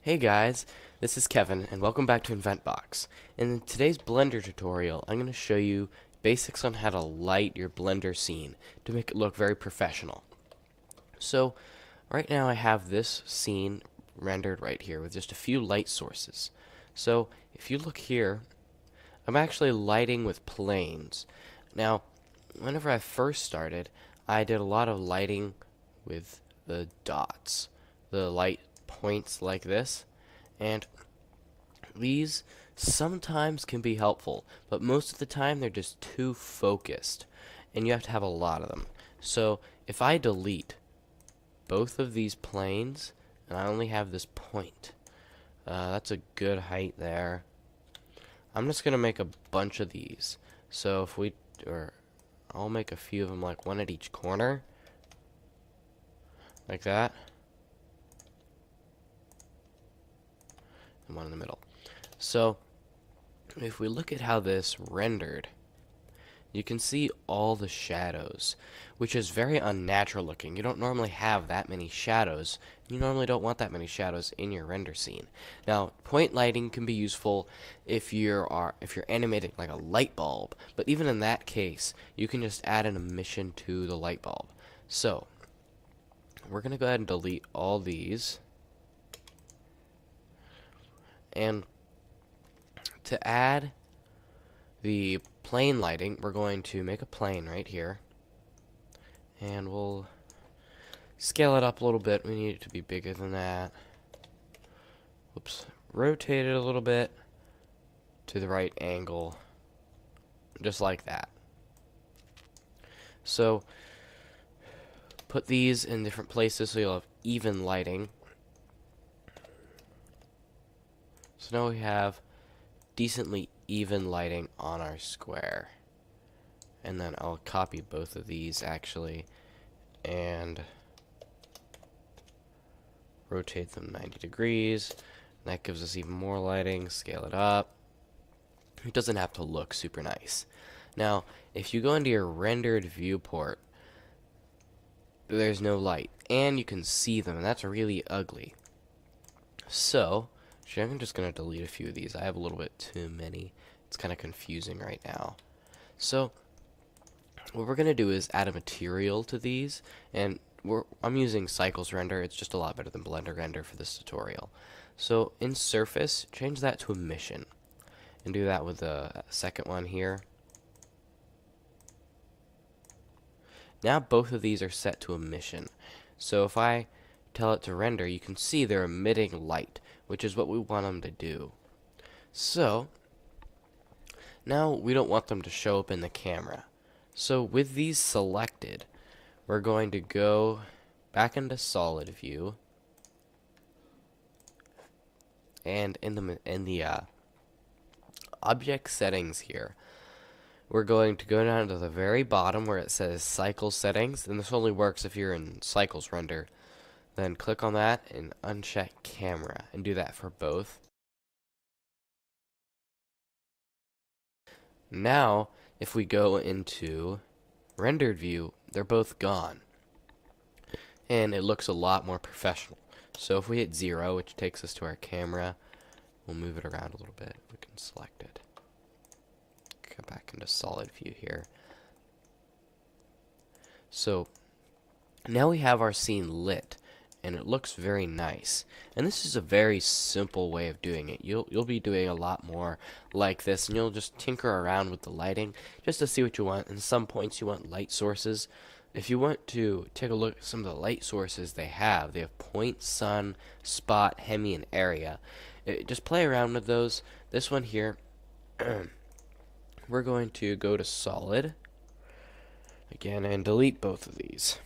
Hey guys, this is Kevin and welcome back to InventBox. In today's Blender tutorial, I'm going to show you basics on how to light your Blender scene to make it look very professional. So, right now I have this scene rendered right here with just a few light sources. So, if you look here, I'm actually lighting with planes. Now, whenever I first started, I did a lot of lighting with the dots, the light points like this, and these sometimes can be helpful, but most of the time they're just too focused, and you have to have a lot of them. So if I delete both of these planes, and I only have this point, that's a good height there. I'm just gonna make a bunch of these. So if we, or I'll make a few of them, like one at each corner, like that, and one in the middle. So if we look at how this rendered, you can see all the shadows, which is very unnatural looking. You don't normally have that many shadows. You normally don't want that many shadows in your render scene. Now, point lighting can be useful if you're animating like a light bulb, but even in that case, you can just add an emission to the light bulb. So, we're going to go ahead and delete all these. And to add the plane lighting, we're going to make a plane right here, and we'll scale it up a little bit. We need it to be bigger than that. Whoops. Rotate it a little bit to the right angle, just like that. So put these in different places so you'll have even lighting. So now we have decently even lighting on our square. And then I'll copy both of these actually and rotate them 90 degrees. That gives us even more lighting. Scale it up. It doesn't have to look super nice. Now, if you go into your rendered viewport, there's no light, and you can see them, and that's really ugly. So, actually, I'm just going to delete a few of these. I have a little bit too many. It's kind of confusing right now. So, what we're going to do is add a material to these, and I'm using Cycles Render. It's just a lot better than Blender Render for this tutorial. So, in Surface, change that to Emission, and do that with the second one here. Now both of these are set to emission. So if I tell it to render, you can see they're emitting light, which is what we want them to do. So now we don't want them to show up in the camera. So with these selected, we're going to go back into solid view, and in the object settings here, we're going to go down to the very bottom where it says cycle settings, and this only works if you're in Cycles Render. Then click on that and uncheck camera, and do that for both. Now, if we go into rendered view, they're both gone, and it looks a lot more professional. So if we hit 0, which takes us to our camera, we'll move it around a little bit. We can select it. Come back into solid view here. So now we have our scene lit, and it looks very nice. And this is a very simple way of doing it. You'll be doing a lot more like this, and you'll just tinker around with the lighting just to see what you want. And some points you want light sources. If you want to take a look at some of the light sources they have point, sun, spot, hemi, and area. Just play around with those. This one here, we're going to go to solid again and delete both of these.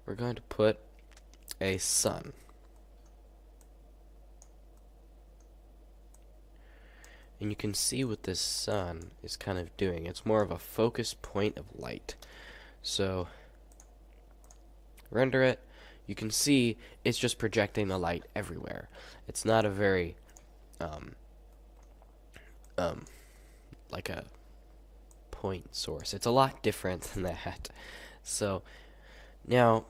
We're going to put a sun. And you can see what this sun is kind of doing. It's more of a focus point of light. So, render it. You can see it's just projecting the light everywhere. It's not a very, like a point source. It's a lot different than that. So, now,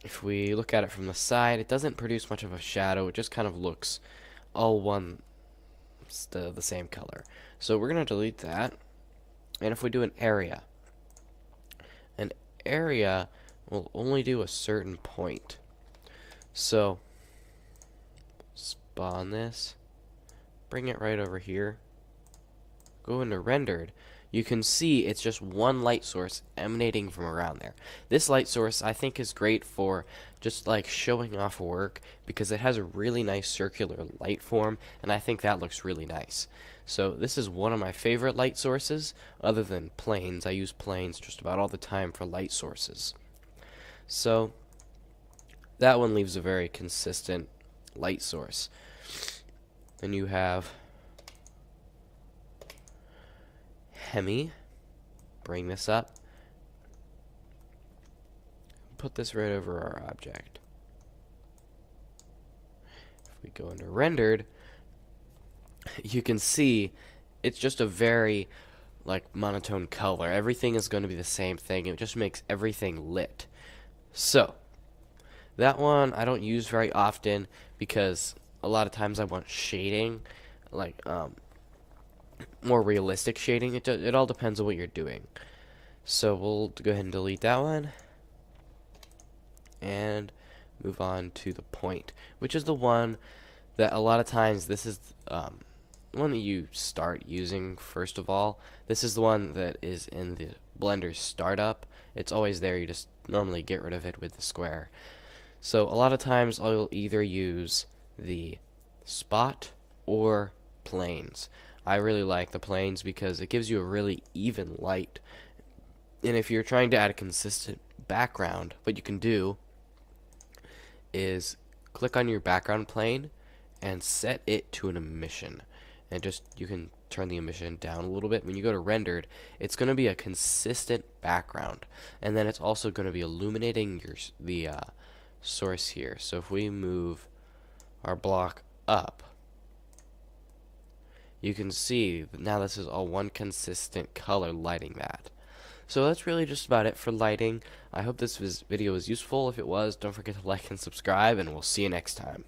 if we look at it from the side, it doesn't produce much of a shadow. It just kind of looks all one, the same color. So we're going to delete that. And if we do an area will only do a certain point. So spawn this, bring it right over here, go into rendered. You can see it's just one light source emanating from around there. This light source I think is great for just like showing off work because it has a really nice circular light form, and I think that looks really nice. So this is one of my favorite light sources other than planes. I use planes just about all the time for light sources. So that one leaves a very consistent light source. Then you have Hemi. Bring this up. Put this right over our object. If we go into rendered, you can see it's just a very like monotone color. Everything is going to be the same thing. It just makes everything lit. So that one I don't use very often because a lot of times I want shading, like more realistic shading. It all depends on what you're doing. So we'll go ahead and delete that one and move on to the point, which is the one that a lot of times this is one that you start using first of all. This is the one that is in the Blender startup. It's always there. You just normally get rid of it with the square. So a lot of times I'll either use the spot or planes. I really like the planes because it gives you a really even light. And if you're trying to add a consistent background, what you can do is click on your background plane and set it to an emission. And just you can turn the emission down a little bit. When you go to rendered, it's going to be a consistent background. And then it's also going to be illuminating the source here. So if we move our block up, you can see that now this is all one consistent color lighting that. So that's really just about it for lighting. I hope this video was useful. If it was, don't forget to like and subscribe, and we'll see you next time.